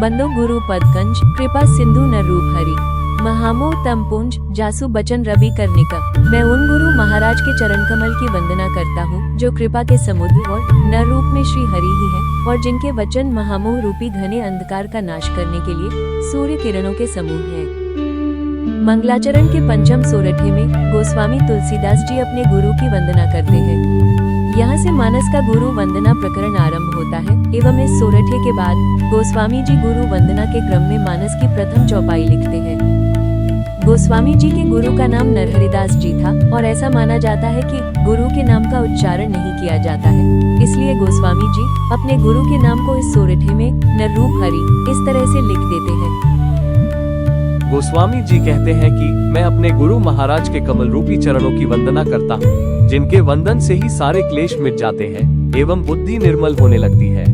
बंदो गुरु पदकंज कृपा सिंधु न रूप हरि महामोह तमपुंज जासु बचन रवि करनिका। मैं उन गुरु महाराज के चरण कमल की वंदना करता हूँ जो कृपा के समुद्र और न रूप में श्री हरि ही हैं और जिनके वचन महामोह रूपी घने अंधकार का नाश करने के लिए सूर्य किरणों के समूह हैं। मंगलाचरण के पंचम सोरठे में गोस्वामी तुलसीदास जी अपने गुरु की वंदना करते हैं। यहाँ से मानस का गुरु वंदना प्रकरण आरंभ होता है एवं इस सोरठे के बाद गोस्वामी जी गुरु वंदना के क्रम में मानस की प्रथम चौपाई लिखते हैं। गोस्वामी जी के गुरु का नाम नरहरिदास जी था और ऐसा माना जाता है कि गुरु के नाम का उच्चारण नहीं किया जाता है, इसलिए गोस्वामी जी अपने गुरु के नाम को इस सोरठे में नरूप हरि इस तरह से लिख देते हैं। गोस्वामी जी कहते हैं कि मैं अपने गुरु महाराज के कमल रूपी चरणों की वंदना करता हूँ, जिनके वंदन से ही सारे क्लेश मिट जाते हैं एवं बुद्धि निर्मल होने लगती है।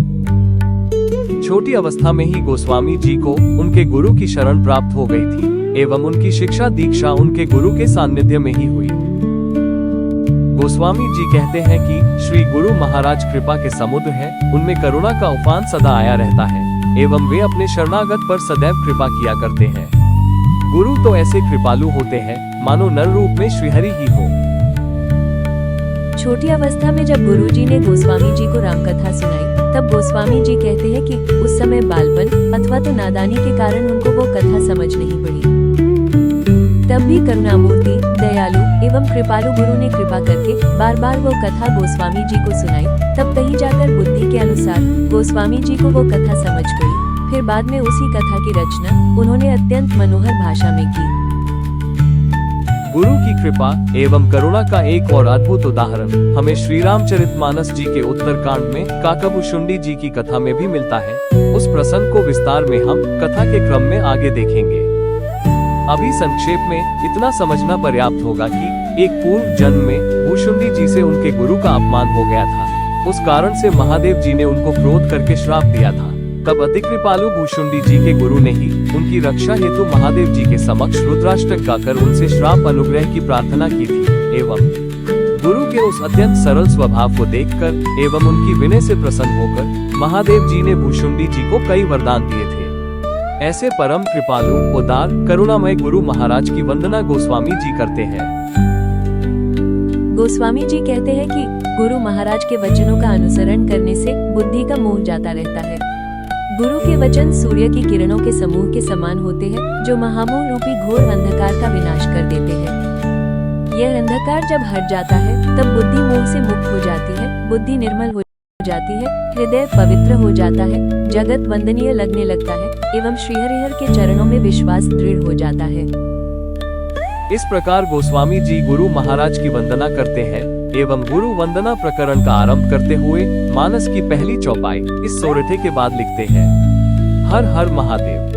छोटी अवस्था में ही गोस्वामी जी को उनके गुरु की शरण प्राप्त हो गई थी एवं उनकी शिक्षा दीक्षा उनके गुरु के सानिध्य में ही हुई। गोस्वामी जी कहते हैं कि श्री गुरु महाराज कृपा के समुद्र हैं, उनमें करुणा का उफान सदा आया रहता है एवं वे अपने शरणागत पर सदैव कृपा किया करते हैं। गुरु तो ऐसे कृपालु होते हैं मानो नर रूप में श्रीहरि ही हो। छोटी अवस्था में जब गुरुजी ने गोस्वामी जी को रामकथा सुनाई तब गोस्वामी जी कहते हैं कि उस समय बालपन अथवा तो नादानी के कारण उनको वो कथा समझ नहीं पड़ी। तब भी करुणामूर्ति दयालु एवं कृपालु गुरु ने कृपा करके बार बार वो कथा गोस्वामी जी को सुनाई। तब कहीं जाकर बुद्धि के अनुसार गोस्वामी जी को वो कथा समझ पड़ी। फिर बाद में उसी कथा की रचना उन्होंने अत्यंत मनोहर भाषा में की। गुरु की कृपा एवं करुणा का एक और अद्भुत उदाहरण हमें श्री रामचरितमानस जी के उत्तरकांड में काकाभुशुंडी जी की कथा में भी मिलता है। उस प्रसंग को विस्तार में हम कथा के क्रम में आगे देखेंगे। अभी संक्षेप में इतना समझना पर्याप्त होगा कि एक पूर्व जन्म में भुशुंडी जी से उनके गुरु का अपमान हो गया था। उस कारण से महादेव जी ने उनको क्रोध करके श्राप दिया था। तब अति कृपालु भुशुंडी जी के गुरु ने ही उनकी रक्षा हेतु महादेव जी के समक्ष रुद्राष्टक गाकर उनसे श्राप अनुग्रह की प्रार्थना की थी एवं गुरु के उस अत्यंत सरल स्वभाव को देखकर एवं उनकी विनय से प्रसन्न होकर महादेव जी ने भुशुंडी जी को कई वरदान दिए थे। ऐसे परम कृपालु उदार करुणामय गुरु महाराज की वंदना गोस्वामी जी करते हैं। गोस्वामी जी कहते हैं कि गुरु महाराज के वचनों का अनुसरण करने से बुद्धि का मोह जाता रहता है। गुरु के वचन सूर्य की किरणों के समूह के समान होते हैं जो महामोह रूपी घोर अंधकार का विनाश कर देते हैं। यह अंधकार जब हट जाता है तब बुद्धि मोह से मुक्त हो जाती है, बुद्धि निर्मल हो जाती है, हृदय पवित्र हो जाता है, जगत वंदनीय लगने लगता है एवं श्रीहरिहर के चरणों में विश्वास दृढ़ हो जाता है। इस प्रकार गोस्वामी जी गुरु महाराज की वंदना करते हैं एवं गुरु वंदना प्रकरण का आरंभ करते हुए मानस की पहली चौपाई इस सोरठे के बाद लिखते हैं। हर हर महादेव।